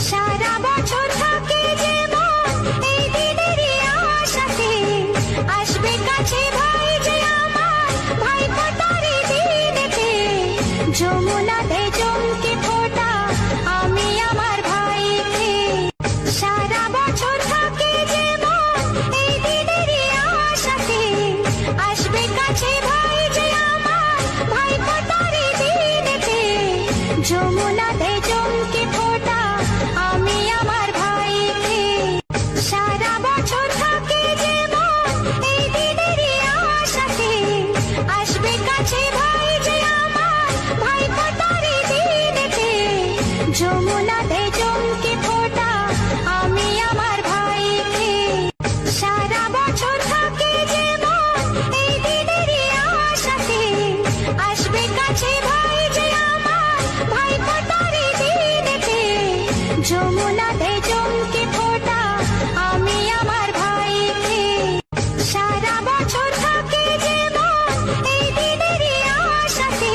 সারা বছর থাকে যেমন এই দিনেরই আশাতে, আসবে কাছে ভাই যে আমার ভাই ফোঁটার দিনেতে। যমুনাতে চমকে ফোঁটা আমি আমার ভাইকে। সারা বছর থাকে যেমন এই দিনেরই আশাতে, আসবে কাছে ভাই যে আমার ভাই ফোঁটার দিনেতে। যমুনাতে চমকে ফোঁটা আমি আমার ভাইকে। সারা বছর থাকে যেমন এই দিনেরই আশাতে, আসবে কাছে ভাই যে আমার ভাই ফোঁটার দিনেতে। যমুনাতে চমকে ফোঁটা আমি আমার ভাইকে। সারা বছর থাকে যেমন এই দিনেরই আশাতে, আসবে কাছে ভাই যে আমার ভাই ফোঁটার দিনেতে। যমুনাতে চমকে ফোঁটা আমি আমার ভাইকে। সারা বছর থাকে যেমন এই দিনেরই আশাতে,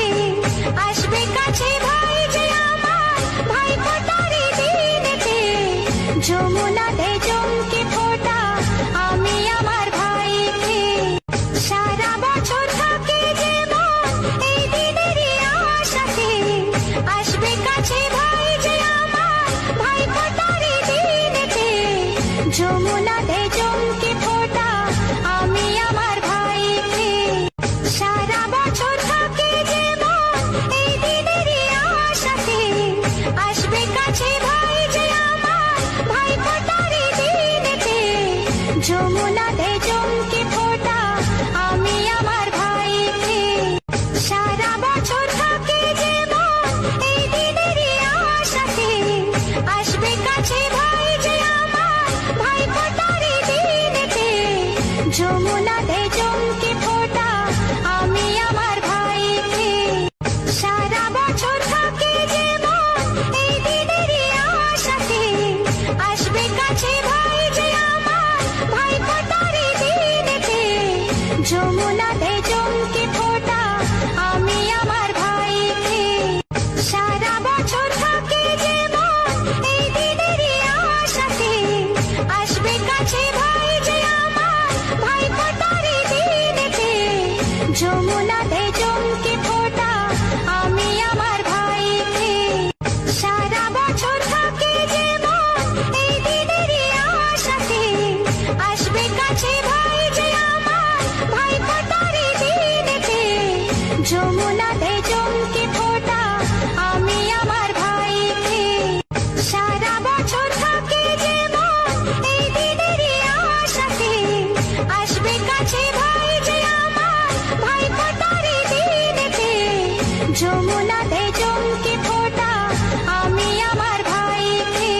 আসবে কাছে ভাই যে আমার ভাই ফোঁটার দিনেতে। যমুনাতে চমকে ফোঁটা আমি আমার ভাইকে। সারা বছর থাকে যেমন এই দিনেরই আশাতে, আসবে কাছে ভাই যে আমার ভাই ফোঁটার দিনেতে। যমুনাতে চমকে ফোঁটা আমি আমার ভাইকে। সারা বছর থাকে যেমন এই দিনেরই আশাতে, আসবে কাছে ভাই যে আমার ভাই ফোঁটার দিনেতে। যমুনাতে চমকে ফোঁটা আমি আমার ভাইকে। সারা বছর থাকে যেমন এই দিনেরই আশাতে, আসবে কাছে ভাই যে আমার ভাই ফোঁটার দিনেতে। যমুনাতে চমকে ফোঁটা আমি আমার ভাইকে। সারা বছর থাকে যেমন এই দিনেরই আশাতে, আসবে কাছে ভাই যে আমার ভাই ফোঁটার দিনেতে। যমুনাতে চমকে ফোঁটা আমি আমার ভাইকে। সারা বছর থাকে যেমন এই দিনেরই আশাতে, আসবে কাছে ভাই যে আমার ভাই ফোঁটার দিনেতে। যমুনাতে চমকে ফোঁটা আমি আমার ভাইকে। সারা বছর থাকে যেমন এই দিনেরই আশাতে, আসবে কাছে ভাই যে আমার ভাই ফোঁটার দিনেতে। যমুনাতে চমকে ফোঁটা আমি আমার ভাইকে। সারা বছর থাকে যেমন এই দিনেরই আশাতে, আসবে কাছে ভাই যে আমার ভাই ফোঁটার দিনেতে। যমুনাতে চমকে ফোঁটা আমি আমার ভাইকে। সারা বছর থাকে যেমন এই দিনেরই আশাতে, আসবে কাছে ভাই যে আমার ভাই ফোঁটার দিনেতে। যমুনাতে চমকে ফোঁটা আমি আমার ভাইকে। সারা বছর থাকে যেমন এই দিনেরই আশাতে, আসবে কাছে ভাই যে আমার ভাই ফোঁটার দিনেতে। যমুনাতে চমকে ফোঁটা আমি আমার ভাইকে।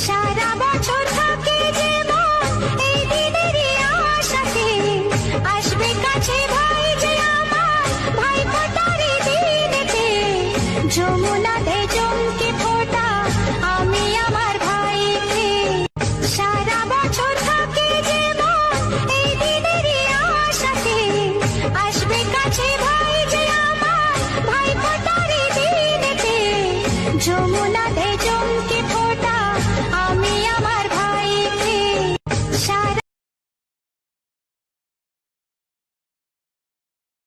সারা বছর থাকে যেমন এই দিনেরই আশাতে, আসবে কাছে ভাই যে আমার ভাই ফোঁটার দিনেতে। চমকে ফোঁটা আমি আমার ভাইকে। সারা বছর থাকে যেমন এই দিনেরই আশাতে, আসবে কাছে ভাই যে আমার ভাই ফোঁটার দিনেতে। যমুনাতে